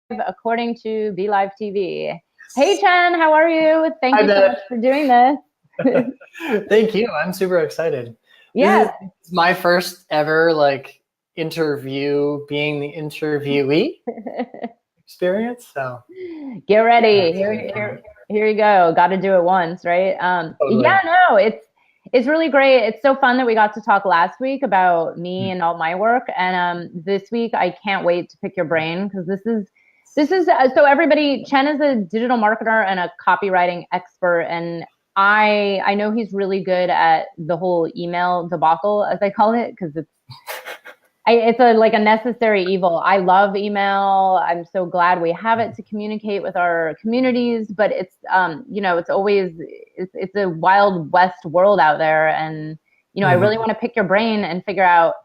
according to Be Live TV. Hey, Chen, how are you? Thank Hi, you so Beth. much for doing this. Thank you. I'm super excited. This Yes, is my first ever interview being the interviewee experience. So get I'm ready. excited for it. Here you go. Got to do it once, right? Yeah, Totally. no, it's really great. It's so fun that we got to talk last week about me and all my work, and this week I can't wait to pick your brain because this is so everybody. Chen is a digital marketer and a copywriting expert, and I know he's really good at the whole email debacle, as I call it, because it's like a necessary evil. I love email. I'm so glad we have it to communicate with our communities, but it's always it's a wild west world out there, and I really Mhm. want to pick your brain and figure out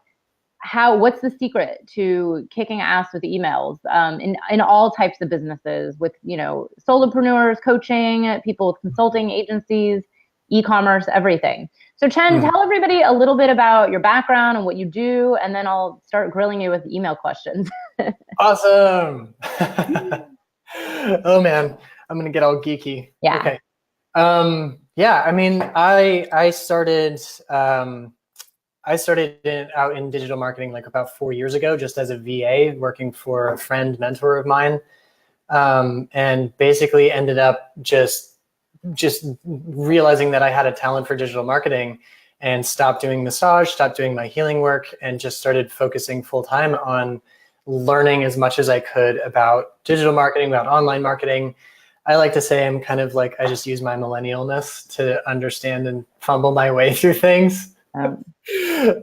what's the secret to kicking ass with emails in all types of businesses, with solopreneurs, coaching, people with consulting agencies, e-commerce, everything. So Chen, Mhm. tell everybody a little bit about your background and what you do, and then I'll start grilling you with email questions. Awesome. Oh man, I'm gonna get all geeky. Yeah. Okay. Yeah, I mean, out in digital marketing like about 4 years ago, just as a VA working for a friend mentor of mine, and basically ended up just realizing that I had a talent for digital marketing and stopped doing massage, stopped doing my healing work, and just started focusing full time on learning as much as I could about digital marketing, about online marketing. I like to say I'm kind of like, I just use my millennialness to understand and fumble my way through things. Um,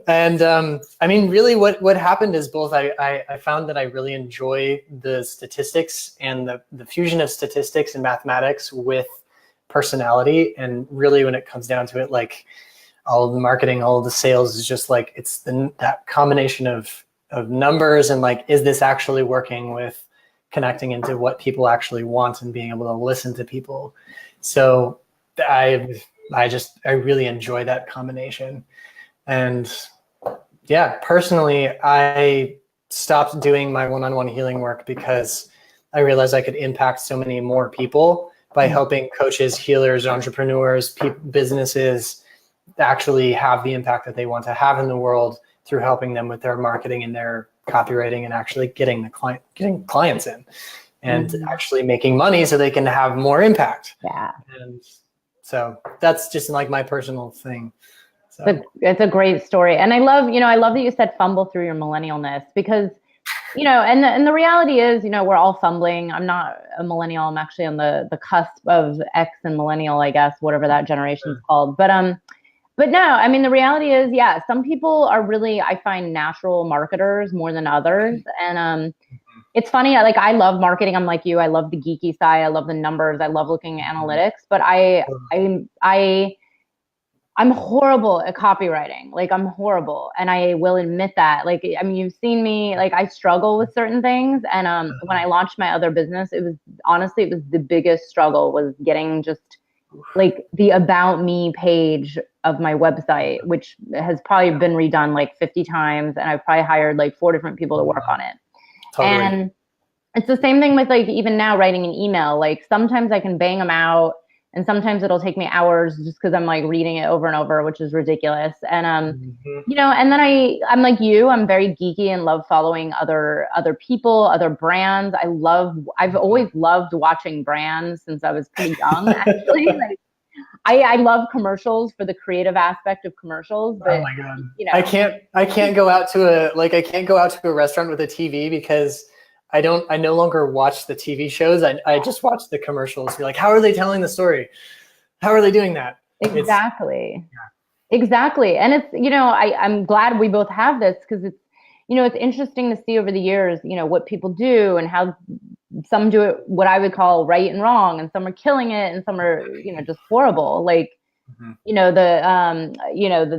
And I mean, really what happened is both I found that I really enjoy the statistics and the fusion of statistics and mathematics with personality. And really when it comes down to it, like all of the marketing, all of the sales is just like, it's that combination of numbers and like, is this actually working with connecting into what people actually want and being able to listen to people. So I really enjoy that combination. And yeah, personally, I stopped doing my one-on-one healing work because I realized I could impact so many more people by helping coaches, healers, entrepreneurs, businesses actually have the impact that they want to have in the world through helping them with their marketing and their copywriting and actually getting clients in and mhm. actually making money so they can have more impact. Yeah. And so that's just like my personal thing. It's So it's a great story. And I love that you said fumble through your millennialness because, and the reality is, we're all fumbling. I'm not a millennial. I'm actually on the cusp of X and millennial, I guess, whatever that generation's called. But no, I mean, the reality is, yeah, some people are really, I find, natural marketers more than others. And it's funny, I love marketing. I'm like you. I love the geeky side. I love the numbers. I love looking at analytics, but I'm horrible at copywriting. Like, I'm horrible, and I will admit that. Like, I mean, you've seen me. Like, I struggle with certain things, and when I launched my other business, it was the biggest struggle was getting just like the about me page of my website, which has probably been redone like 50 times, and I've probably hired like 4 different people to work on it. totally. And it's the same thing with like even now writing an email. Like sometimes I can bang them out and sometimes it'll take me hours just because I'm like reading it over and over, which is ridiculous. And Mhm. and then I'm like you, I'm very geeky and love following other people, other brands. I've always loved watching brands since I was pretty young, actually. Like I love commercials for the creative aspect of commercials, Oh but my God. you know, I can't go out to I can't go out to a restaurant with a TV because I no longer watch the TV shows. I just watch the commercials. You're like, how are they telling the story? How are they doing that? It's exactly. Exactly. And I'm glad we both have this because it's interesting to see over the years, what people do and how some do it, what I would call right and wrong, and some are killing it and some are, just horrible. Like, Mhm.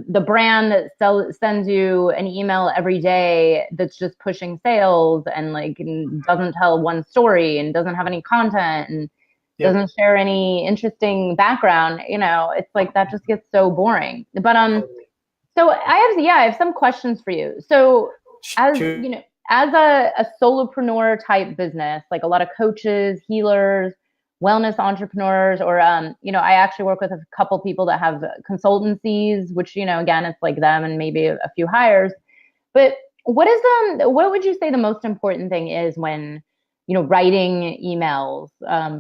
the brand that sends you an email every day that's just pushing sales and like and doesn't tell one story and doesn't have any content and Yep. doesn't share any interesting background, it's like that just gets so boring. But Totally. so I have some questions for you. So as Shoot. you know, as a solopreneur type business, like a lot of coaches, healers, wellness entrepreneurs, or, I actually work with a couple people that have consultancies, which, again, it's like them and maybe a few hires. But what would you say the most important thing is when, writing emails,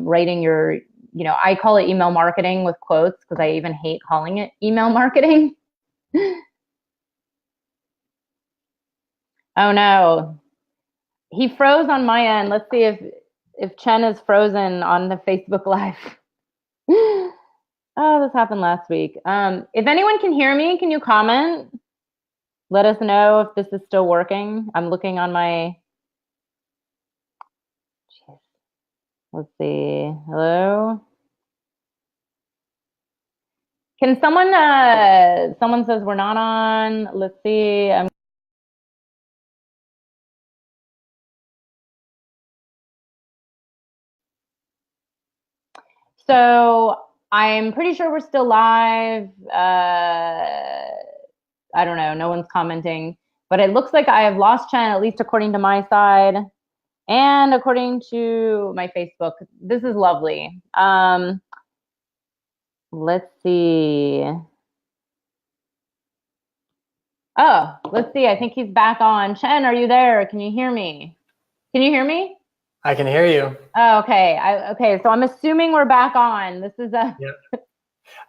writing your, I call it email marketing with quotes because I even hate calling it email marketing. Oh no, he froze on my end. Let's see if Chen is frozen on the Facebook Live. Oh, this happened last week. If anyone can hear me, can you comment? Let us know if this is still working. I'm looking on my. Let's see. Hello. Can someone says we're not on. Let's see. So I'm pretty sure we're still live. I don't know. No one's commenting, but it looks like I have lost Chen, at least according to my side and according to my Facebook. This is lovely. Let's see. Oh, let's see. I think he's back on. Chen, are you there? Can you hear me? Can you hear me? I can hear you. Oh, okay. Okay. So I'm assuming we're back on. This is a. Yeah.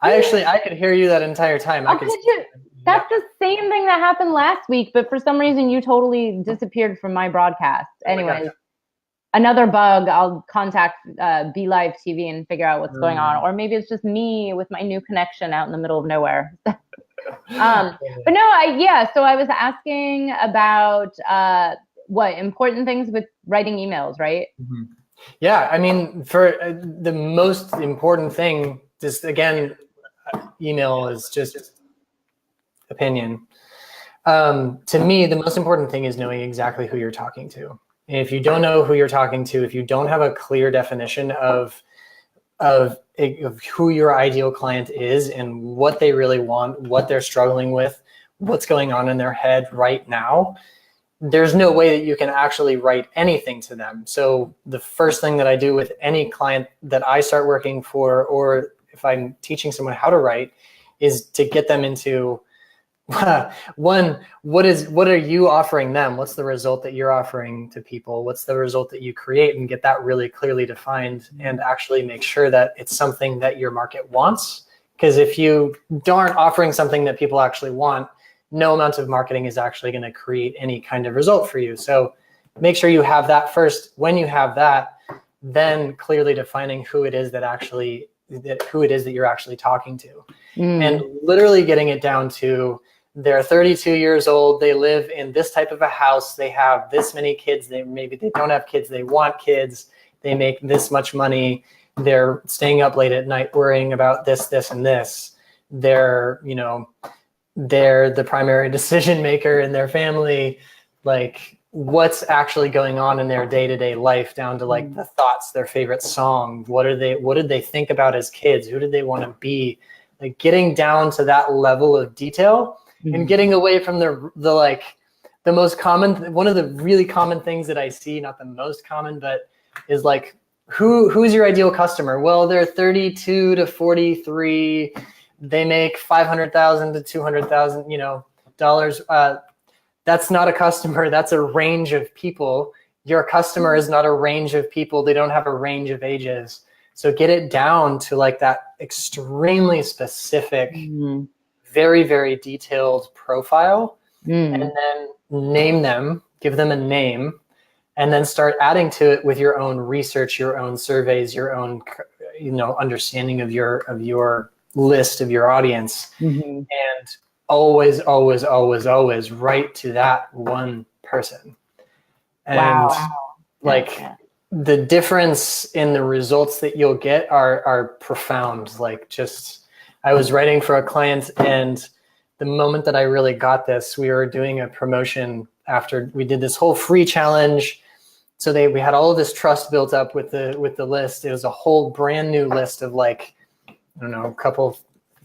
I could hear you that entire time. Oh, could you? That's the same thing that happened last week, but for some reason you totally disappeared from my broadcast. Anyways, another bug. I'll contact Be Live TV and figure out what's going on, or maybe it's just me with my new connection out in the middle of nowhere. But no, so I was asking about what important things with writing emails, right? Mm-hmm. Yeah, I mean, for the most important thing, just again, email is just opinion. To me, the most important thing is knowing exactly who you're talking to. And if you don't know who you're talking to, if you don't have a clear definition of who your ideal client is and what they really want, what they're struggling with, what's going on in their head right now, there's no way that you can actually write anything to them. So the first thing that I do with any client that I start working for, or if I'm teaching someone how to write, is to get them into one, what are you offering them? What's the result that you're offering to people? What's the result that you create, and get that really clearly defined and actually make sure that it's something that your market wants. Because if you aren't offering something that people actually want, no amount of marketing is actually going to create any kind of result for you. So make sure you have that first. When you have that, then clearly defining who it is that you're actually talking to. And literally getting it down to, they're 32 years old, they live in this type of a house, they have this many kids, maybe they don't have kids, they want kids, they make this much money, they're staying up late at night worrying about this, and this. They're the primary decision maker in their family. Like, what's actually going on in their day-to-day life, down to like the thoughts, their favorite song, what did they think about as kids, who did they want to be, like getting down to that level of detail and getting away from the most common, one of the really common things that I see, not the most common, but is like, who's your ideal customer? Well, they're 32 to 43. They make $500,000 to $200,000, dollars. That's not a customer. That's a range of people. Your customer is not a range of people. They don't have a range of ages. So get it down to like that extremely specific, very, very detailed profile, and then name them, give them a name, and then start adding to it with your own research, your own surveys, your own, understanding of your list of your audience. And always, always, always, always write to that one person. And the difference in the results that you'll get are profound. Like, just, I was writing for a client, and the moment that I really got this, we were doing a promotion after we did this whole free challenge. So we had all of this trust built up with the list. It was a whole brand new list of like, I don't know, a couple,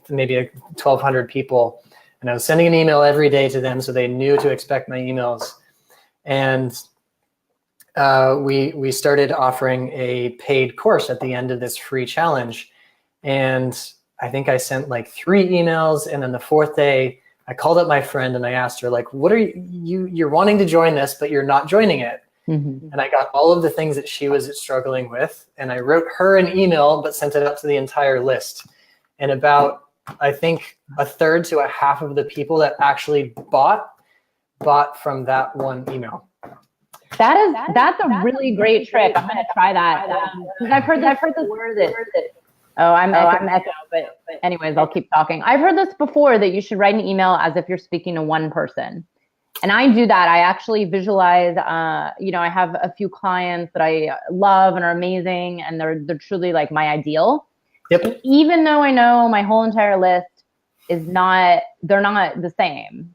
maybe 1,200 people. And I was sending an email every day to them, so they knew to expect my emails. And we started offering a paid course at the end of this free challenge. And I think I sent like 3 emails, and then the 4th day I called up my friend and I asked her, like, what are you're wanting to join this, but you're not joining it. Mm-hmm. And I got all of the things that she was struggling with, and I wrote her an email, but sent it out to the entire list. And about, I think, 1/3 to 1/2 of the people that actually bought from that one email. That's a really great trick. I'm going to try that. Because I've heard this word that, I'm echo, but anyways, I'll keep talking. I've heard this before, that you should write an email as if you're speaking to one person. And I do that. I actually visualize, I have a few clients that I love and are amazing, and they're truly like my ideal. Yep. And even though I know my whole entire list they're not the same.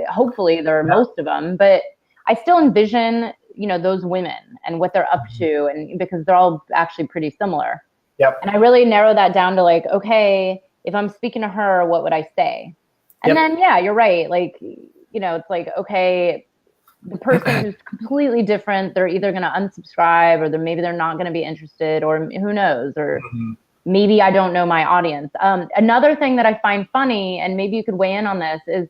Hopefully there are most of them, but I still envision, those women and what they're up to, and because they're all actually pretty similar. Yep. And I really narrow that down to like, okay, if I'm speaking to her, what would I say? And then, yeah, you're right. Like, it's like, okay, the person who's completely different, they're either going to unsubscribe, or maybe they're not going to be interested, or who knows, or maybe I don't know my audience. Another thing that I find funny, and maybe you could weigh in on this, is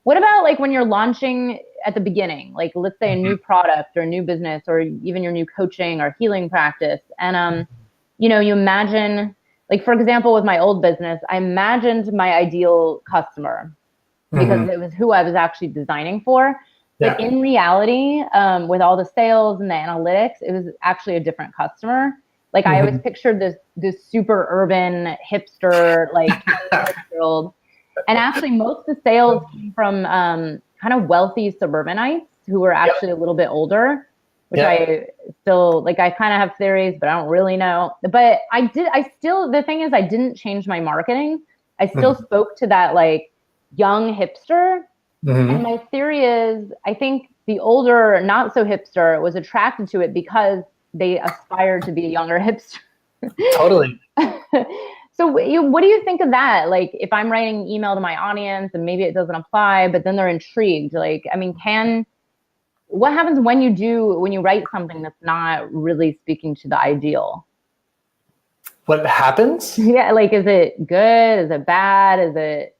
what about like when you're launching at the beginning, like let's say a new product or a new business, or even your new coaching or healing practice. And, you imagine, like, for example, with my old business, I imagined my ideal customer because it was who I was actually designing for. But in reality, with all the sales and the analytics, it was actually a different customer. Like I always pictured this super urban hipster, like 20-year-old. And actually most of the sales came from kind of wealthy suburbanites who were actually a little bit older, which I still, like, I kind of have theories, but I don't really know. But the thing is, I didn't change my marketing. I still spoke to that like young hipster. And my theory is, I think the older, not so hipster was attracted to it because they aspired to be a younger hipster. Totally. So what do you think of that? Like, if I'm writing an email to my audience and maybe it doesn't apply, but then they're intrigued, like, I mean, what happens when you write something that's not really speaking to the ideal? What happens? Yeah. Like, is it good? Is it bad? Is it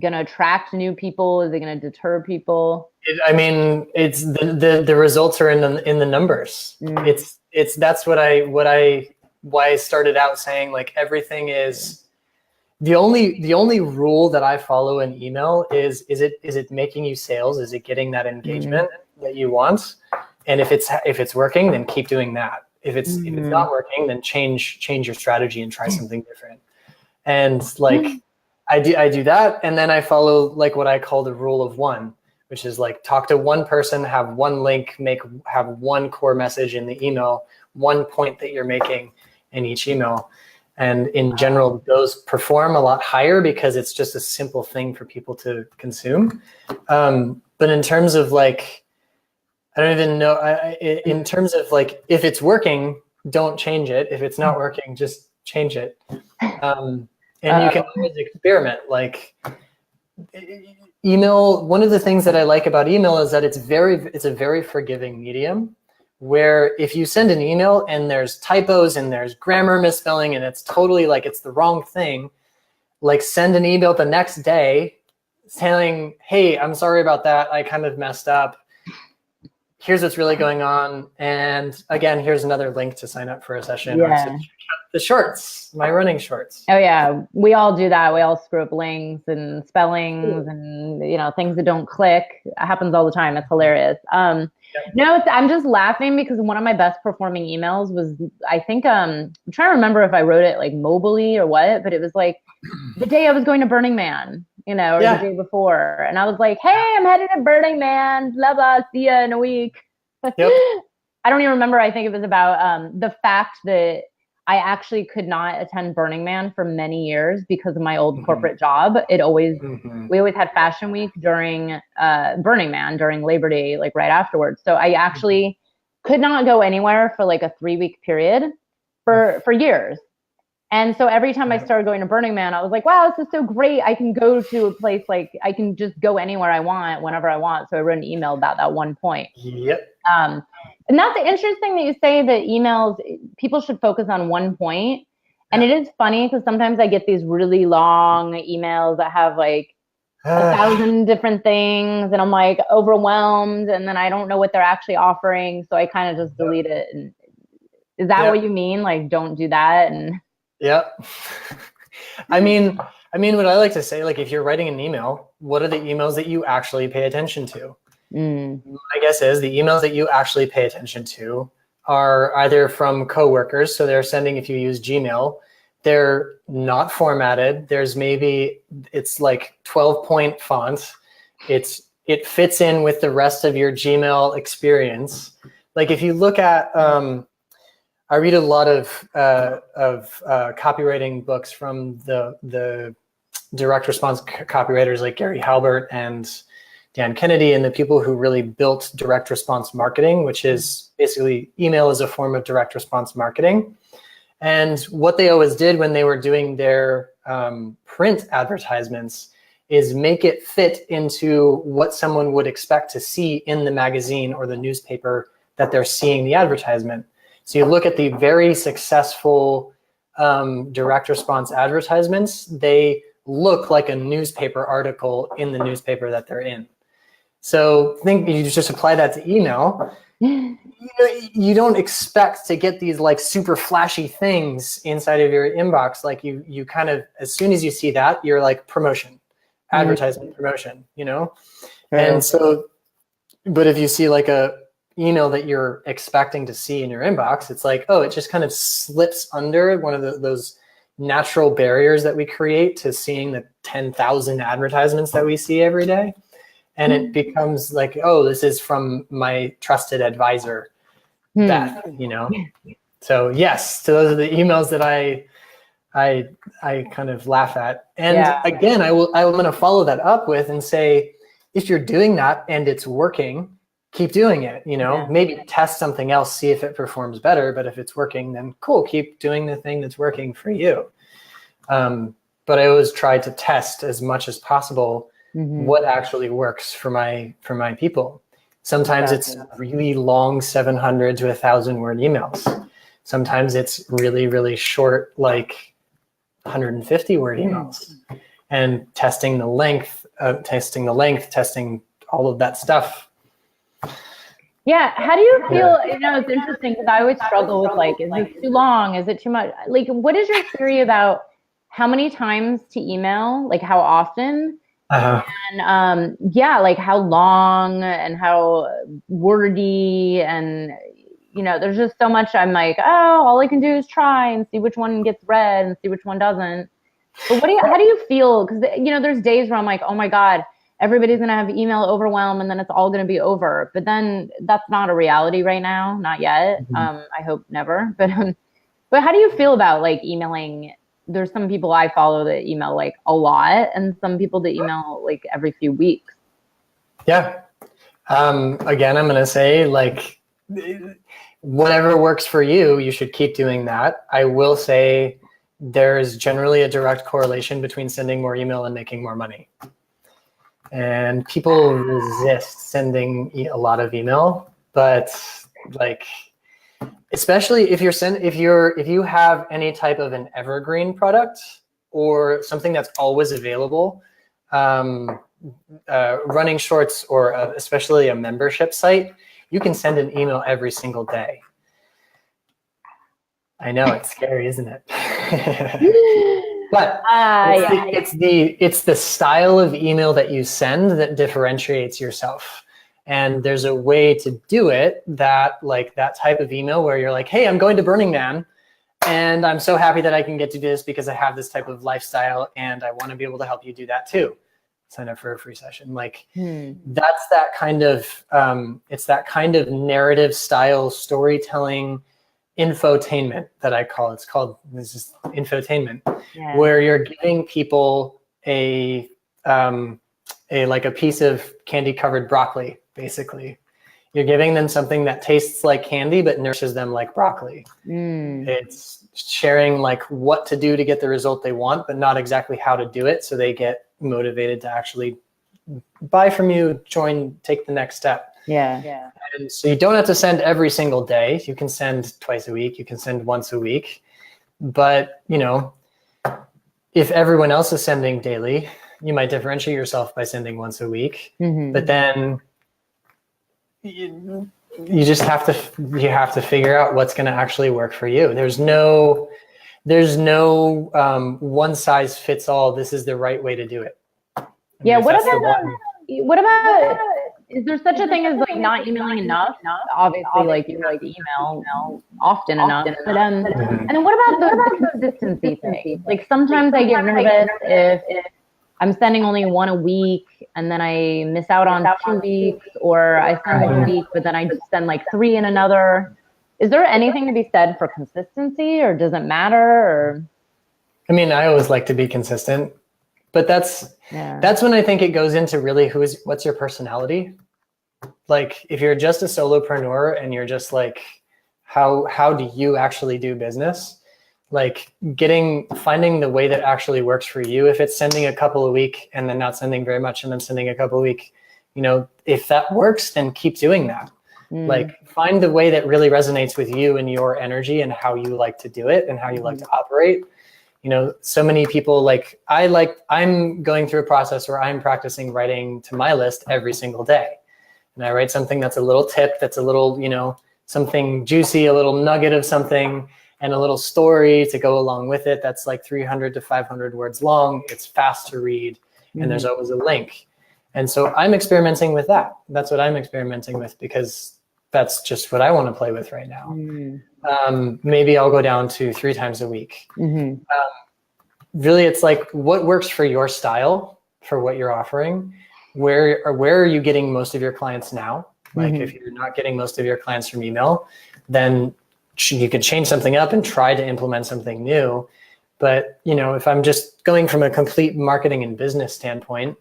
going to attract new people? Is it going to deter people? It's the results are in the numbers. That's why I started out saying, like, everything is the only rule that I follow in email is it making you sales? Is it getting that engagement that you want? And if it's working, then keep doing that. If it's not working, then change your strategy and try something different. And like I do that, and then I follow like what I call the rule of one, which is like talk to one person, have one link, have one core message in the email, one point that you're making in each email. And in general, those perform a lot higher because it's just a simple thing for people to consume. But in terms of like, I don't even know, in terms of like, if it's working, don't change it. If it's not working, just change it. And you can always experiment. Like email, one of the things that I like about email is that it's a very forgiving medium, where if you send an email and there's typos and there's grammar misspelling and it's totally like it's the wrong thing, like send an email the next day saying, hey, I'm sorry about that. I kind of messed up. Here's what's really going on. And again, here's another link to sign up for a session. Or to check out the shorts, my running shorts. Oh yeah, we all do that. We all screw up links and spellings and things that don't click. It happens all the time. It's hilarious. No, I'm just laughing because one of my best performing emails was, I think, I'm trying to remember if I wrote it like mobily or what, but it was like the day I was going to Burning Man, or the day before. And I was like, hey, I'm headed to Burning Man, blah, blah, see ya in a week. Yep. I don't even remember. I think it was about the fact that I actually could not attend Burning Man for many years because of my old corporate job. We always had Fashion Week during Burning Man, during Labor Day, like right afterwards. So I actually could not go anywhere for like a 3-week period for years. And so every time I started going to Burning Man, I was like, wow, this is so great. I can go to a place, like I can just go anywhere I want, whenever I want. So I wrote an email about that one point. Yep. And that's interesting that you say that emails, people should focus on one point. And it is funny because sometimes I get these really long emails that have like 1,000 different things, and I'm like overwhelmed, and then I don't know what they're actually offering, so I kind of just delete it. And is that what you mean? Like, don't do that? And I mean, what I like to say, like, if you're writing an email, what are the emails that you actually pay attention to? My guess is the emails that you actually pay attention to are either from coworkers, so they're sending, if you use Gmail, they're not formatted. There's maybe, it's like 12-point font. It fits in with the rest of your Gmail experience. Like if you look at, I read a lot of copywriting books from the direct response copywriters like Gary Halbert and Dan Kennedy, and the people who really built direct response marketing, which is basically email as a form of direct response marketing. And what they always did when they were doing their print advertisements is make it fit into what someone would expect to see in the magazine or the newspaper that they're seeing the advertisement. So you look at the very successful direct response advertisements, they look like a newspaper article in the newspaper that they're in. So think you just apply that to email. You don't expect to get these like super flashy things inside of your inbox. Like you kind of, as soon as you see that, you're like promotion, advertisement, promotion, you know? And so, but if you see like a email that you're expecting to see in your inbox, it's like, oh, it just kind of slips under one of those natural barriers that we create to seeing the 10,000 advertisements that we see every day. And it becomes like, oh, this is from my trusted advisor, Beth, you know? So yes, so those are the emails that I kind of laugh at. And again, I'm going to follow that up with and say, if you're doing that and it's working, keep doing it, you know? Maybe test something else, see if it performs better. But if it's working, then cool, keep doing the thing that's working for you. But I always try to test as much as possible what actually works for my people. Sometimes it's really long 700 to 1,000 word emails. Sometimes it's really, really short, like 150 word emails, and testing the length, testing all of that stuff. Yeah. How do you feel? You know, it's interesting because I always struggle with like, is this too long? Is it too much? Like, what is your theory about how many times to email? Like how often? And like how long and how wordy, and you know, there's just so much. I'm like, oh, all I can do is try and see which one gets read and see which one doesn't. But how do you feel? Because you know, there's days where I'm like, oh my God, everybody's gonna have email overwhelm and then it's all gonna be over. But then that's not a reality right now, not yet. I hope never. But how do you feel about like emailing? There's some people I follow that email like a lot, and some people that email like every few weeks. Yeah. Again, I'm going to say like whatever works for you, you should keep doing that. I will say there's generally a direct correlation between sending more email and making more money. And people resist sending a lot of email, but like, especially if you have any type of an evergreen product or something that's always available, running shorts or especially a membership site, you can send an email every single day. I know it's scary, isn't it? But it's the style of email that you send that differentiates yourself. And there's a way to do it that like that type of email where you're like, hey, I'm going to Burning Man and I'm so happy that I can get to do this because I have this type of lifestyle and I want to be able to help you do that too. Sign up for a free session. Like that's that kind of, it's that kind of narrative style storytelling infotainment that I call. It's called, this is infotainment, where you're giving people a piece of candy covered broccoli. Basically, you're giving them something that tastes like candy but nourishes them like broccoli. It's sharing like what to do to get the result they want, but not exactly how to do it, so they get motivated to actually buy from you, join, take the next step. Yeah. And so you don't have to send every single day. You can send twice a week. You can send once a week. But, if everyone else is sending daily, you might differentiate yourself by sending once a week. But then you just have to figure out what's going to actually work for you. There's no one size fits all. This is the right way to do it. Yeah. What about, is there such a thing as like not emailing enough? Obviously, like you have to email often enough. But and then what about the consistency thing? Like sometimes I get nervous if I'm sending only one a week and then I miss out on 2 weeks, or I send 1 week, but then I send like 3 in another. Is there anything to be said for consistency, or does it matter? Or I mean, I always like to be consistent, but that's when I think it goes into really what's your personality? Like if you're just a solopreneur and you're just like, how do you actually do business? Like finding the way that actually works for you. If it's sending a couple a week and then not sending very much and then sending a couple a week, if that works, then keep doing that. Like find the way that really resonates with you and your energy and how you like to do it and how you like to operate. So many people I'm going through a process where I'm practicing writing to my list every single day. And I write something that's a little tip, that's a little, something juicy, a little nugget of something, and a little story to go along with it. That's like 300 to 500 words long. It's fast to read, and there's always a link. And so I'm experimenting with that. That's what I'm experimenting with because that's just what I want to play with right now. Maybe I'll go down to 3 times a week. Really, it's like what works for your style, for what you're offering. Where are you getting most of your clients now? Like if you're not getting most of your clients from email, then you could change something up and try to implement something new. But, if I'm just going from a complete marketing and business standpoint,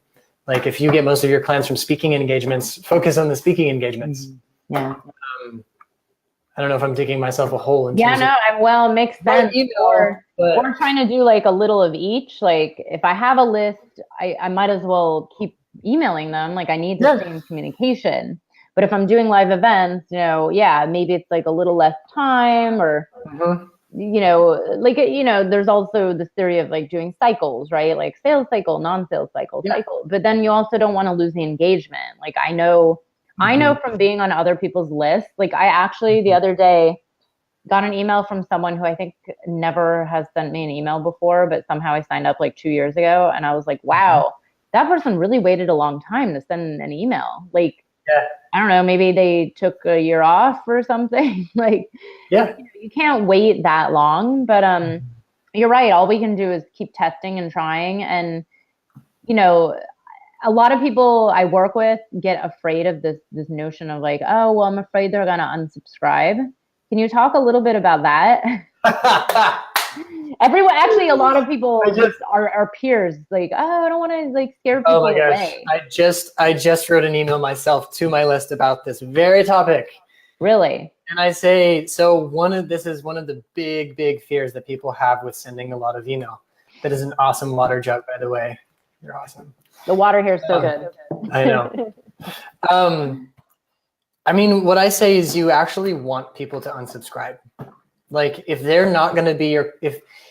like if you get most of your clients from speaking engagements, focus on the speaking engagements. Yeah. I don't know if I'm digging myself a hole. It makes sense. Or trying to do like a little of each. Like if I have a list, I might as well keep emailing them. Like I need to stay in communication. But if I'm doing live events, maybe it's like a little less time or, there's also this theory of like doing cycles, right? Like sales cycle, non-sales cycle. But then you also don't want to lose the engagement. Like I know from being on other people's lists, like I actually the other day got an email from someone who I think never has sent me an email before, but somehow I signed up like 2 years ago. And I was like, wow, that person really waited a long time to send an email. Like, I don't know, maybe they took a year off or something. Like, you can't wait that long, but you're right. All we can do is keep testing and trying. And, a lot of people I work with get afraid of this this notion of like, oh, well, I'm afraid they're going to unsubscribe. Can you talk a little bit about that? Actually, a lot of people are peers. Like, oh, I don't want to like scare people away. I just wrote an email myself to my list about this very topic. Really? And I say, so this is one of the big fears that people have with sending a lot of email. That is an awesome water jug, by the way. You're awesome. The water here is so good. I know. I mean, what I say is you actually want people to unsubscribe. Like if they're not going to be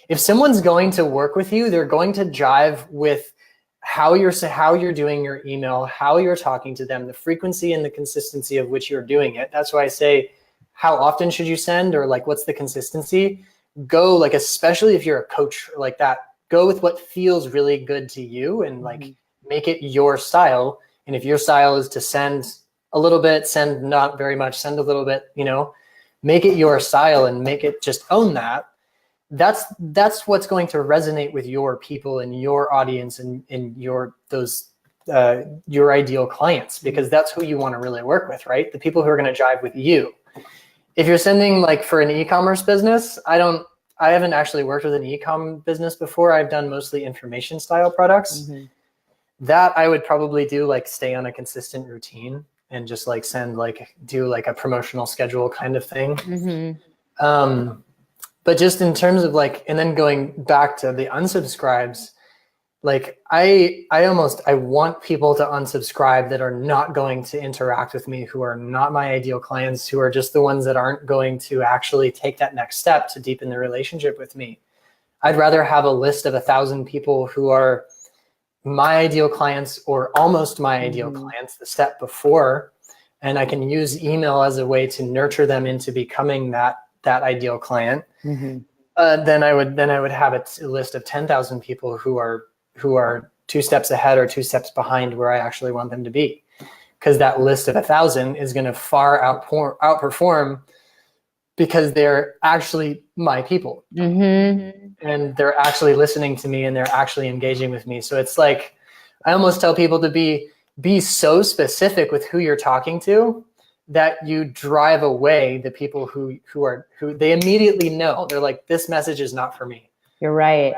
if someone's going to work with you, they're going to jive with how you're doing your email, how you're talking to them, the frequency and the consistency of which you're doing it. That's why I say, how often should you send, or like what's the consistency? Go like, especially if you're a coach like that, go with what feels really good to you and like make it your style. And if your style is to send a little bit, send not very much, send a little bit, make it your style and make it just own that. That's what's going to resonate with your people and your audience and your ideal clients, because that's who you want to really work with, right? The people who are going to jive with you. If you're sending like for an e-commerce business, I haven't actually worked with an e-com business before. I've done mostly information style products. That I would probably do like stay on a consistent routine and just like do like a promotional schedule kind of thing. But just in terms of like, and then going back to the unsubscribes, Like I want people to unsubscribe that are not going to interact with me, who are not my ideal clients, who are just the ones that aren't going to actually take that next step to deepen the relationship with me. I'd rather have a list of 1,000 people who are my ideal clients or almost my ideal clients the step before, and I can use email as a way to nurture them into becoming that ideal client. Then I would have a list of 10,000 people who are 2 steps ahead or 2 steps behind where I actually want them to be. Because that list of 1,000 is going to far outperform, because they're actually my people. And they're actually listening to me and they're actually engaging with me. So it's like, I almost tell people to be so specific with who you're talking to that you drive away the people who they immediately know. They're like, this message is not for me. You're right.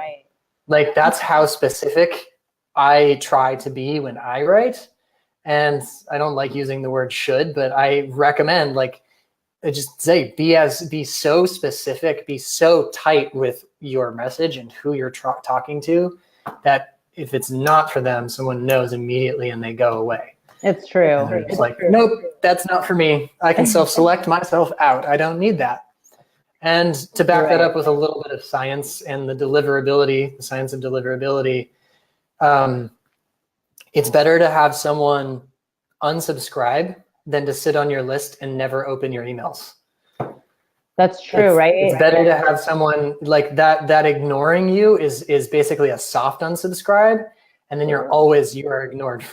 Like, that's how specific I try to be when I write. And I don't like using the word should, but I recommend, like, I just say, be so specific, be so tight with your message and who you're talking to, that if it's not for them, someone knows immediately and they go away. It's true. It's like, nope, that's not for me. I can self-select myself out. I don't need that. And to back that up with a little bit of science and the science of deliverability, it's better to have someone unsubscribe than to sit on your list and never open your emails. That's true, right? It's better to have someone like that ignoring you is basically a soft unsubscribe, and then you're ignored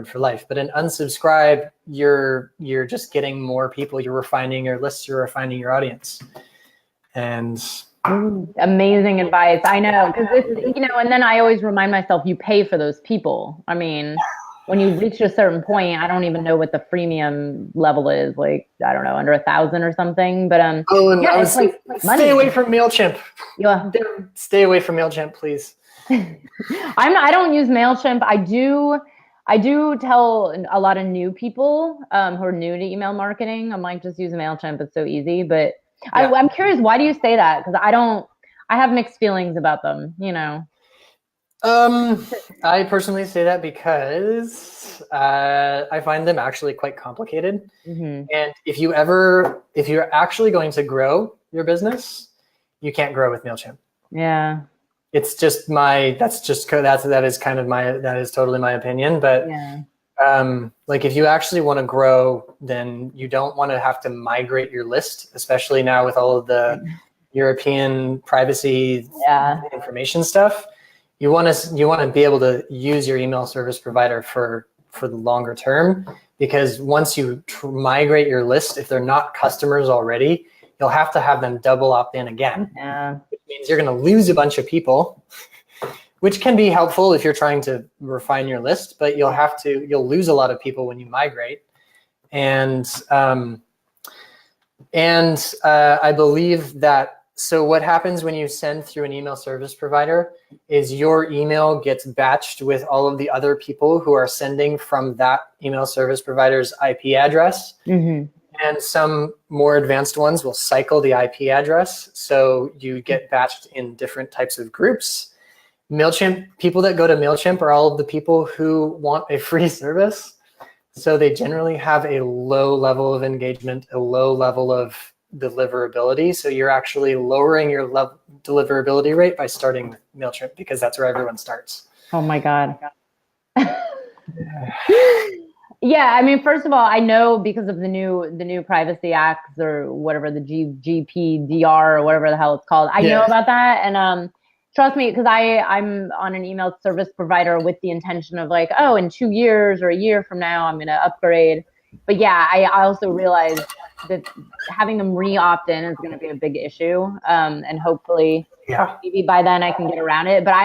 for life. But an unsubscribe, you're just getting more people, you're refining your list, you're refining your audience. And amazing advice. I know, because and then I always remind myself, you pay for those people. I mean, when you reach a certain point, I don't even know what the freemium level is. Like, I don't know, under 1,000 or something. But it's like money. Stay away from MailChimp. Yeah, stay away from MailChimp, please. I don't use MailChimp. I do tell a lot of new people who are new to email marketing, I'm like, just use MailChimp. It's so easy. But yeah. I'm curious, why do you say that? Because I have mixed feelings about them, I personally say that because I find them actually quite complicated. And if you're actually going to grow your business, you can't grow with MailChimp. Yeah. It's just that is totally my opinion. But like, if you actually want to grow, then you don't want to have to migrate your list, especially now with all of the European privacy information stuff. You want to be able to use your email service provider for the longer term, because once you migrate your list, if they're not customers already, you'll have to have them double opt in again. Which means you're going to lose a bunch of people, which can be helpful if you're trying to refine your list, but you'll lose a lot of people when you migrate. And I believe that. So what happens when you send through an email service provider is your email gets batched with all of the other people who are sending from that email service provider's IP address. And some more advanced ones will cycle the IP address. So you get batched in different types of groups. MailChimp, people that go to MailChimp are all of the people who want a free service. So they generally have a low level of engagement, a low level of deliverability. So you're actually lowering your deliverability rate by starting with MailChimp, because that's where everyone starts. Oh my God. Yeah, I mean, first of all, I know because of the new privacy acts, or whatever, the GPDR or whatever the hell it's called. I know about that, and trust me, because I'm on an email service provider with the intention of, like, oh, in 2 years or a year from now, I'm going to upgrade. But yeah, I also realized that having them re-opt in is going to be a big issue. And hopefully maybe by then I can get around it. But I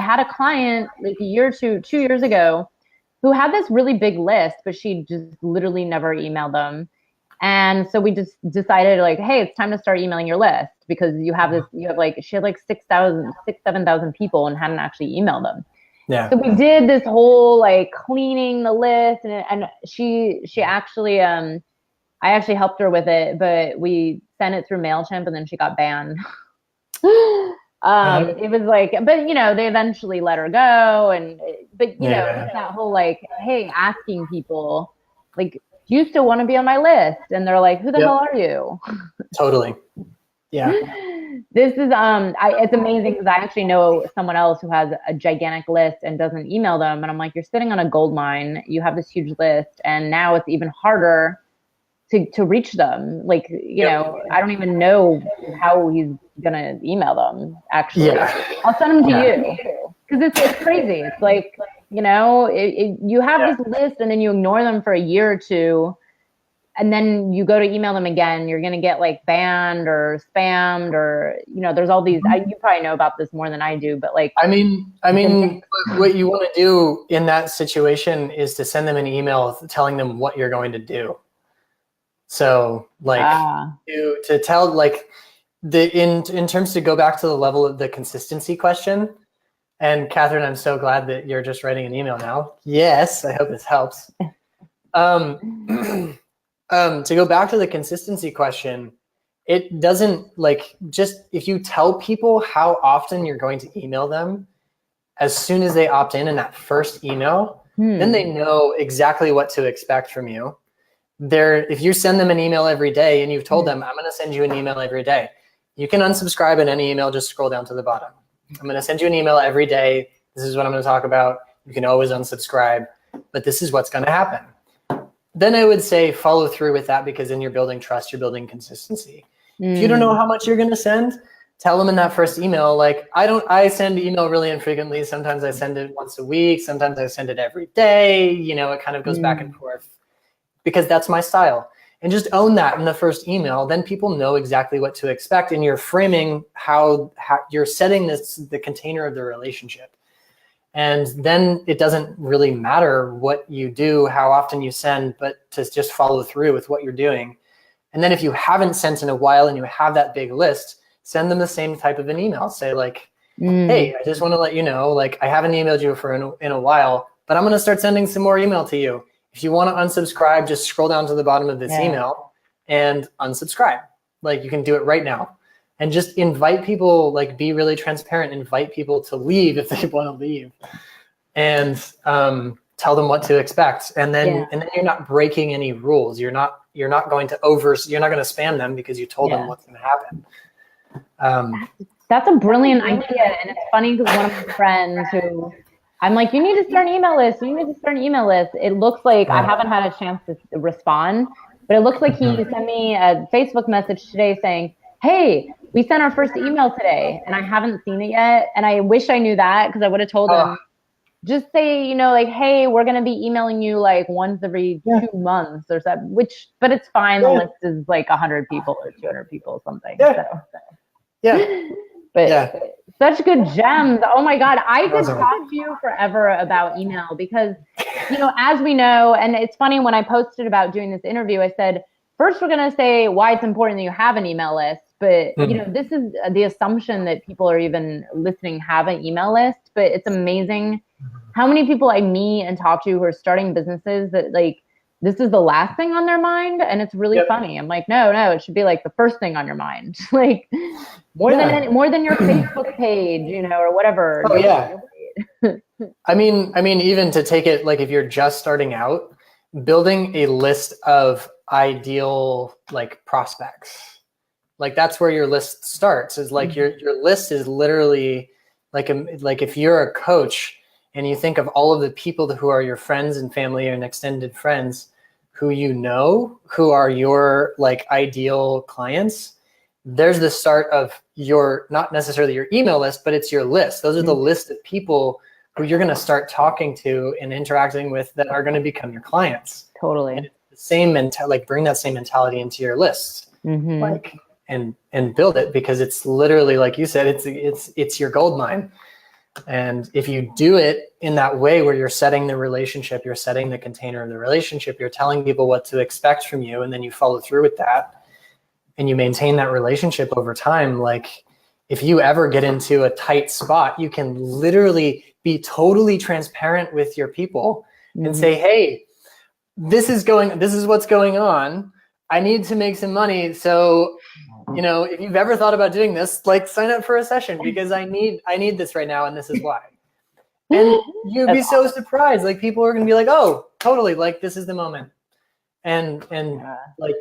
had a client like a year or 2 years ago who had this really big list, but she just literally never emailed them. And so we just decided, like, hey, it's time to start emailing your list, because she had like 7,000 people and hadn't actually emailed them. Yeah. So we did this whole, like, cleaning the list, and she actually, I actually helped her with it, but we sent it through MailChimp and then she got banned. It was like, but you know, they eventually let her go. But you know, it's that whole like, hey, asking people like, do you still want to be on my list? And they're like, who the hell are you? Totally. Yeah. This is it's amazing because I actually know someone else who has a gigantic list and doesn't email them, and I'm like, you're sitting on a gold mine. You have this huge list, and now it's even harder to reach them. Like, you know, I don't even know how he's gonna email them. Actually, I'll send them to you because it's crazy. It's like, you know, you have this list and then you ignore them for a year or two. And then you go to email them again, you're going to get like banned or spammed or, you know, there's all these, you probably know about this more than I do, but like. I mean, what you want to do in that situation is to send them an email telling them what you're going to do. So like to tell like in terms to go back to the level of the consistency question. And Catherine, I'm so glad that you're just writing an email now. Yes. I hope this helps. To go back to the consistency question, it doesn't like just if you tell people how often you're going to email them, as soon as they opt in that first email, then they know exactly what to expect from you. If you send them an email every day and you've told them, I'm going to send you an email every day, you can unsubscribe in any email, just scroll down to the bottom. I'm going to send you an email every day. This is what I'm going to talk about. You can always unsubscribe, but this is what's going to happen. Then I would say follow through with that because then you're building trust, you're building consistency. If you don't know how much you're going to send, tell them in that first email, like I send email really infrequently. Sometimes I send it once a week. Sometimes I send it every day. You know, it kind of goes back and forth because that's my style. And just own that in the first email. Then people know exactly what to expect. And you're framing how you're setting the container of the relationship. And then it doesn't really matter what you do, how often you send, but to just follow through with what you're doing. And then if you haven't sent in a while and you have that big list, send them the same type of an email. Say like, hey, I just want to let you know, like I haven't emailed you in a while, but I'm going to start sending some more email to you. If you want to unsubscribe, just scroll down to the bottom of this email and unsubscribe. Like you can do it right now. And just invite people, like be really transparent, invite people to leave if they want to leave. And tell them what to expect. And then you're not breaking any rules. You're not going to spam them because you told them what's going to happen. That's a brilliant idea. And it's funny because one of my friends who I'm like, you need to start an email list. You need to start an email list. It looks like I haven't had a chance to respond, but it looks like he sent me a Facebook message today saying, hey, we sent our first email today and I haven't seen it yet. And I wish I knew that because I would have told him, just say, you know, like, hey, we're going to be emailing you like once every 2 months or something, but it's fine. The list is like 100 people or 200 people or something. But such good gems. Oh my God. I could talk to you forever about email because, you know, as we know, and it's funny when I posted about doing this interview, I said, first, we're going to say why it's important that you have an email list. But, you know, this is the assumption that people are even listening have an email list. But it's amazing how many people I meet and talk to who are starting businesses that like, this is the last thing on their mind. And it's really funny. I'm like, no, it should be like the first thing on your mind. Like more than your Facebook page, you know, or whatever. Oh, yeah. I mean, even to take it, like if you're just starting out, building a list of ideal like prospects, like that's where your list starts. Is like your list is literally like if you're a coach and you think of all of the people who are your friends and family and extended friends who you know, who are your like ideal clients, there's the start of your, not necessarily your email list, but it's your list. Those are the list of people who you're going to start talking to and interacting with that are going to become your clients. Totally. And the same like bring that same mentality into your list, like, and build it, because it's literally, like you said, it's your gold mine. And if you do it in that way where you're setting the relationship, you're setting the container of the relationship, you're telling people what to expect from you, and then you follow through with that and you maintain that relationship over time. Like if you ever get into a tight spot, you can literally be totally transparent with your people and say, hey, this is what's going on. I need to make some money. So you know, if you've ever thought about doing this, like sign up for a session because I need this right now. And this is why. And you'd be so surprised. Like people are going to be like, oh, totally. Like this is the moment. And like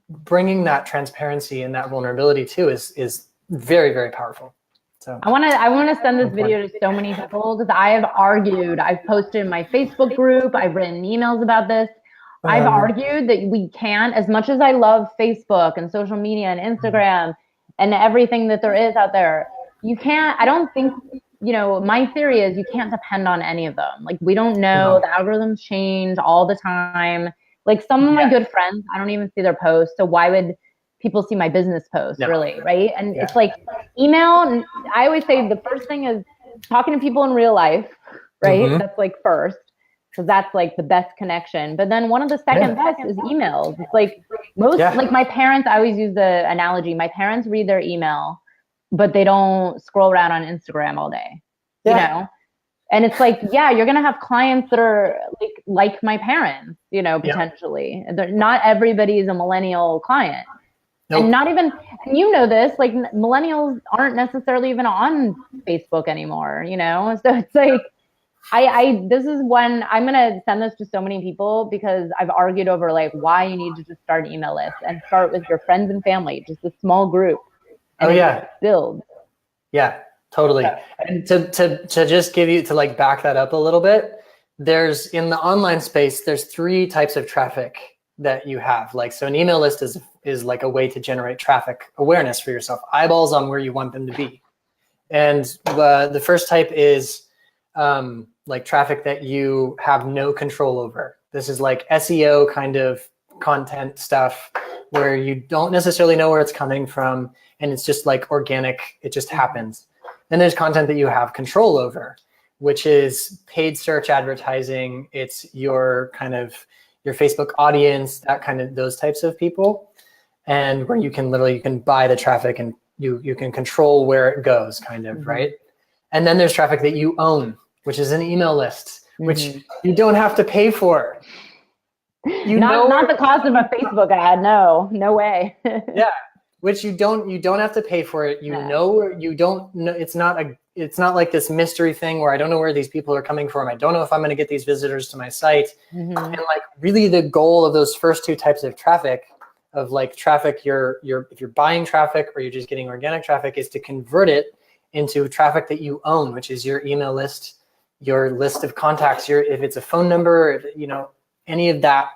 bringing that transparency and that vulnerability too is very, very powerful. So I want to send this video to so many people because I have argued. I've posted in my Facebook group. I've written emails about this. I've argued that we can't, as much as I love Facebook and social media and Instagram and everything that there is out there, you can't, I don't think, you know, my theory is you can't depend on any of them. Like we don't know, the algorithms change all the time. Like some of my good friends, I don't even see their posts. So why would people see my business posts really, right? And it's like email, I always say the first thing is talking to people in real life, right? That's like first, because that's like the best connection. But then one of the second best is emails. It's like most, like my parents, I always use the analogy, my parents read their email, but they don't scroll around on Instagram all day, you know? And it's like, you're going to have clients that are like my parents, you know, potentially. Not everybody is a millennial client. And not even, and you know this, like millennials aren't necessarily even on Facebook anymore, you know? So it's like, this is when I'm going to send this to so many people because I've argued over like why you need to just start an email list and start with your friends and family, just a small group. And build. Yeah, totally. And to just give you, to like back that up a little bit, there's in the online space, there's 3 types of traffic that you have. Like, so an email list is like a way to generate traffic awareness for yourself, eyeballs on where you want them to be. And the first type is like traffic that you have no control over. This is like SEO kind of content stuff where you don't necessarily know where it's coming from. And it's just like organic, it just happens. Then there's content that you have control over, which is paid search advertising. It's your kind of your Facebook audience, that kind of those types of people. And where you can buy the traffic and you can control where it goes kind of, right? And then there's traffic that you own, which is an email list, which you don't have to pay for. Not the cost of a Facebook ad. No way. Which you don't have to pay for it. You don't know. It's not like this mystery thing where I don't know where these people are coming from. I don't know if I'm going to get these visitors to my site. And like really the goal of those first 2 types of traffic, of like traffic, if you're buying traffic or you're just getting organic traffic, is to convert it into traffic that you own, which is your email list, your list of contacts, if it's a phone number, you know, any of that,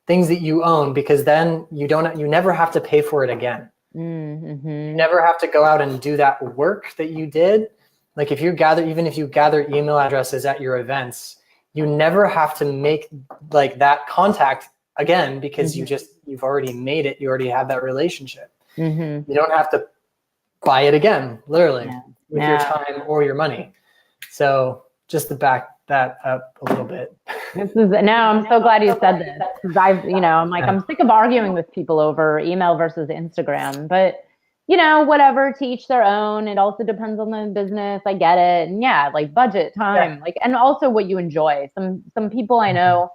things that you own, because then you never have to pay for it again. You never have to go out and do that work that you did. Like even if you gather email addresses at your events, you never have to make like that contact again because you've already made it. You already have that relationship. You don't have to buy it again, literally, with your time or your money. So just to back that up a little bit. I'm so glad you said this because I'm sick of arguing with people over email versus Instagram, but you know, whatever, to each their own. It also depends on the business. I get it. And like budget, time, and also what you enjoy. Some people I know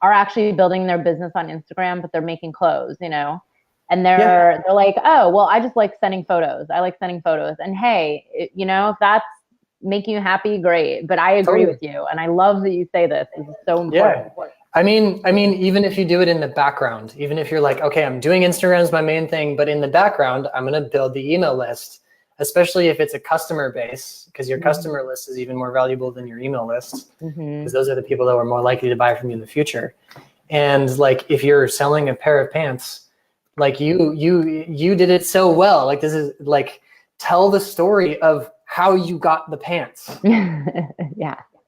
are actually building their business on Instagram, but they're making clothes, you know, and they're like, oh, well, I just like sending photos. I like sending photos. And hey, you know, if that's making you happy, great. But I agree with you. And I love that you say this. This is so important. I mean, even if you do it in the background, even if you're like, okay, I'm doing Instagram as my main thing, but in the background, I'm going to build the email list, especially if it's a customer base, because your customer list is even more valuable than your email list, because those are the people that are more likely to buy from you in the future. And like, if you're selling a pair of pants, like you did it so well. Like, this is like, tell the story of how you got the pants.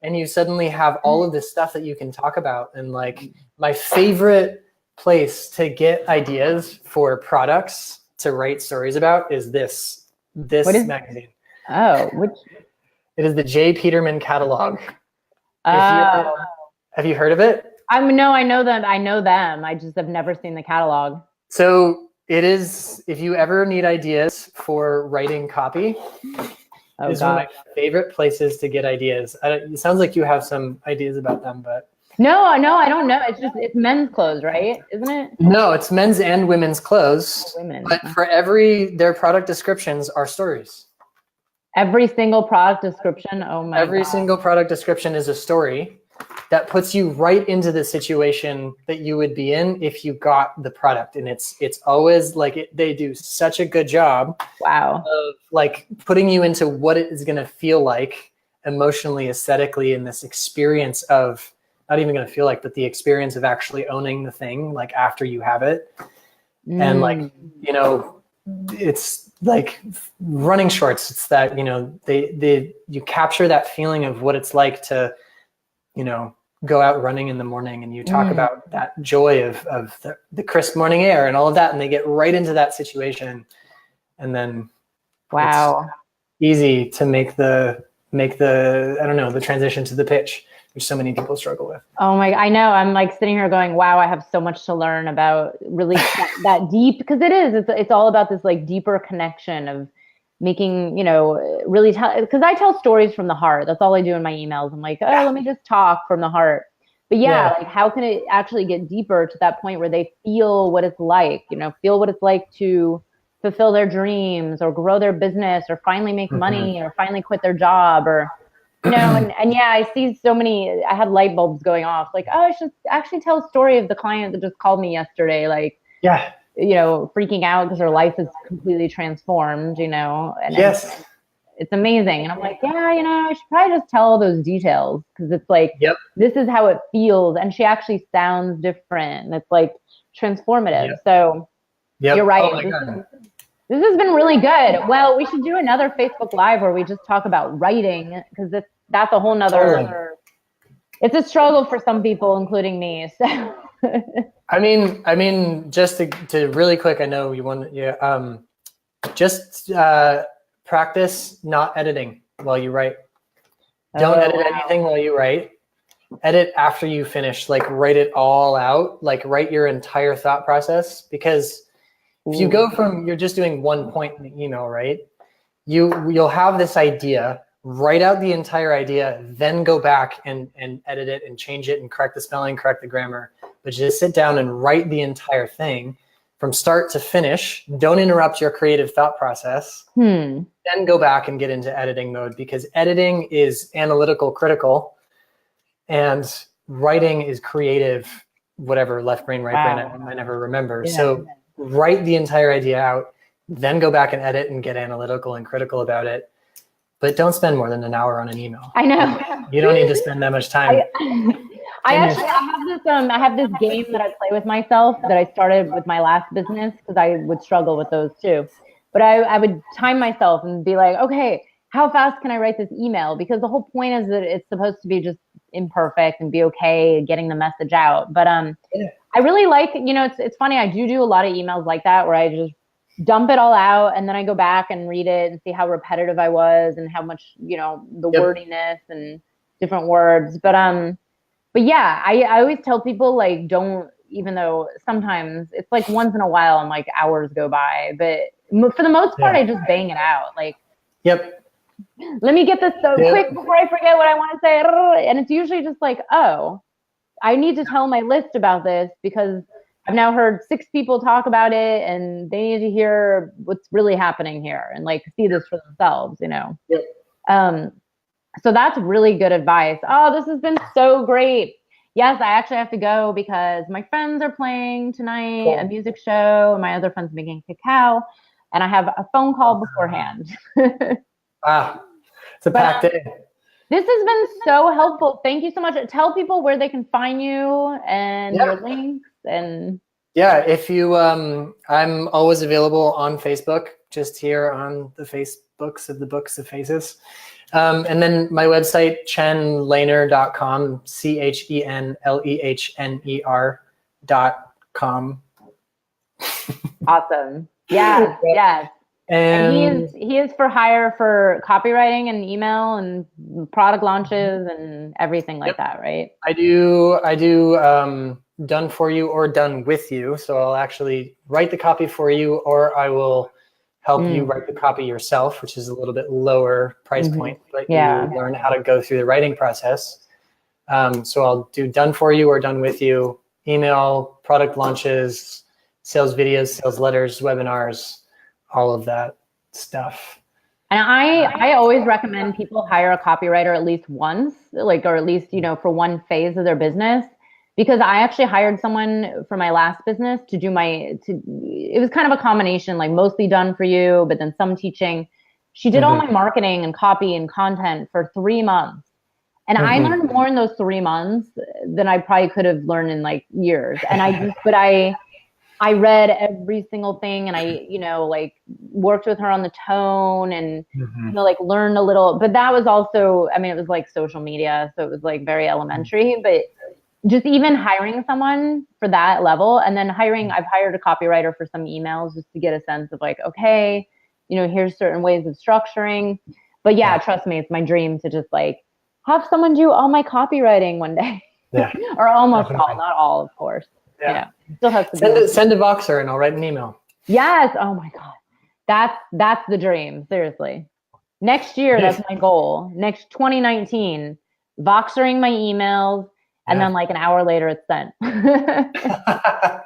And you suddenly have all of this stuff that you can talk about. And like, my favorite place to get ideas for products to write stories about is this magazine. It is the J. Peterman catalog. Have you heard of it? I know them. I just have never seen the catalog. So it is, if you ever need ideas for writing copy, it's one of my favorite places to get ideas. It sounds like you have some ideas about them, but No, I don't know. It's men's clothes, right? Isn't it? No, it's men's and women's clothes. Women. But for their product descriptions are stories. Every single product description. Oh my Every God. single product description is a story that puts you right into the situation that you would be in if you got the product. And it's always like they do such a good job Wow. of like putting you into what it is going to feel like emotionally, aesthetically, in this experience of not even going to feel like, but the experience of actually owning the thing, like after you have it. And like, you know, it's like running shorts. It's that, you know, you capture that feeling of what it's like to, you know, go out running in the morning, and you talk about that joy of the crisp morning air and all of that. And they get right into that situation. And then wow, it's easy to make the, I don't know, the transition to the pitch, which so many people struggle with. Oh my, I know. I'm like sitting here going, wow, I have so much to learn about really that deep, because it's all about this like deeper connection of making, you know, really tell, because I tell stories from the heart. That's all I do in my emails. I'm like, oh, let me just talk from the heart. But yeah, like how can it actually get deeper to that point where they feel what it's like, you know, feel what it's like to fulfill their dreams or grow their business or finally make money or finally quit their job, or you know, and yeah, I see so many, I had light bulbs going off, like, oh, I should actually tell a story of the client that just called me yesterday, like, you know, freaking out because her life is completely transformed, you know, and it's amazing. And I'm like, yeah, you know, I should probably just tell all those details, because it's like, this is how it feels. And she actually sounds different. And it's like transformative. So you're right. Oh my God. This has been really good. Well, we should do another Facebook Live where we just talk about writing, because that's a whole nother, it's a struggle for some people, including me. So I mean, just to really quick, I know you want, just practice not editing while you write. Don't edit anything while you write. Edit after you finish, like write it all out, like write your entire thought process, because if you go from, you're just doing one point in the email, right? You'll have this idea, write out the entire idea, then go back and edit it and change it and correct the spelling, correct the grammar. But just sit down and write the entire thing from start to finish. Don't interrupt your creative thought process. Then go back and get into editing mode, because editing is analytical, critical, and writing is creative, whatever, left brain, right brain, I never remember. So write the entire idea out, then go back and edit and get analytical and critical about it. But don't spend more than an hour on an email. I know. You don't need to spend that much time. I have this game that I play with myself that I started with my last business, because I would struggle with those too. But I would time myself and be like, okay, how fast can I write this email? Because the whole point is that it's supposed to be just imperfect and be okay getting the message out. But I really like, you know, it's funny. I do a lot of emails like that where I just dump it all out, and then I go back and read it and see how repetitive I was and how much, you know, the wordiness and different words. But yeah, I always tell people, like, don't, even though sometimes it's like once in a while and like hours go by, but for the most part, I just bang it out. Like, let me get this so quick before I forget what I want to say. And it's usually just like, oh, I need to tell my list about this, because I've now heard 6 people talk about it, and they need to hear what's really happening here and like see this for themselves, you know? So that's really good advice. Oh, this has been so great. Yes, I actually have to go because my friends are playing tonight, a music show, and my other friend's making cacao, and I have a phone call beforehand. It's a packed day. This has been so helpful. Thank you so much. Tell people where they can find you and your links. And if you, I'm always available on Facebook, just here on the Facebooks of the Books of Faces. And then my website, chenlehner.com, ChenLehner.com. Awesome. Yeah. And he is for hire for copywriting and email and product launches and everything like that, right? I do done for you or done with you. So I'll actually write the copy for you, or I will help you write the copy yourself, which is a little bit lower price point, but you learn how to go through the writing process. So I'll do done for you or done with you, email, product launches, sales videos, sales letters, webinars, all of that stuff. And I always recommend people hire a copywriter at least once, like, or at least, for one phase of their business, because I actually hired someone for my last business to do it was kind of a combination, like mostly done for you, but then some teaching. She did all my marketing and copy and content for 3 months. And I learned more in those 3 months than I probably could have learned in like years. And I read every single thing, and I, like worked with her on the tone and, like learned a little, but that was also, I mean, it was like social media. So it was like very elementary, but just even hiring someone for that level, and then I've hired a copywriter for some emails just to get a sense of like, okay, here's certain ways of structuring. But yeah, trust me, it's my dream to just like have someone do all my copywriting one day. Yeah. Or almost all, not all, of course. Yeah. Still has to send a Voxer and I'll write an email. Yes. Oh my God. That's the dream. Seriously. Next year, that's my goal. Next 2019, Voxering my emails, and then like an hour later it's sent.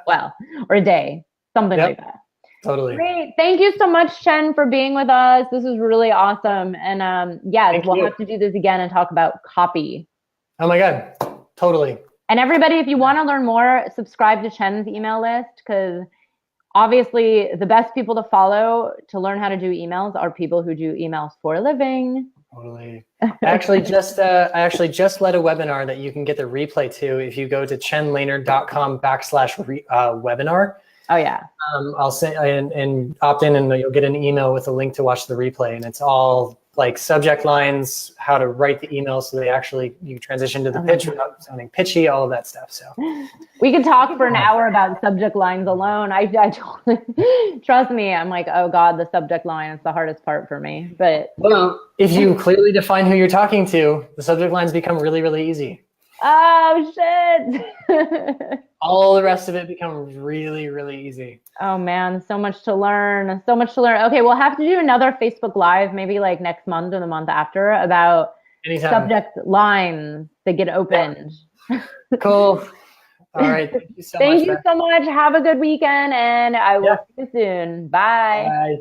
Well, or a day, something like that. Totally. Great. Thank you so much, Chen, for being with us. This was really awesome. And we'll have to do this again and talk about copy. Oh my God. Totally. And everybody, if you want to learn more, subscribe to Chen's email list, because obviously the best people to follow to learn how to do emails are people who do emails for a living. Totally. I actually just led a webinar that you can get the replay to if you go to chenlehner.com/webinar. Oh yeah. I'll say and opt in, and you'll get an email with a link to watch the replay, and it's all like subject lines, how to write the email so you transition to the pitch without sounding pitchy, all of that stuff. So we could talk for an hour about subject lines alone. I totally, trust me. I'm like, oh God, the subject line is the hardest part for me. But if you clearly define who you're talking to, the subject lines become really, really easy. Oh shit. All the rest of it becomes really, really easy. Oh man, so much to learn. Okay, we'll have to do another Facebook Live, maybe like next month or the month after, about subject lines that get opened. Yeah. Cool. All right. Thank you so much. Thank you so much. Have a good weekend, and I will see you soon. Bye. Bye.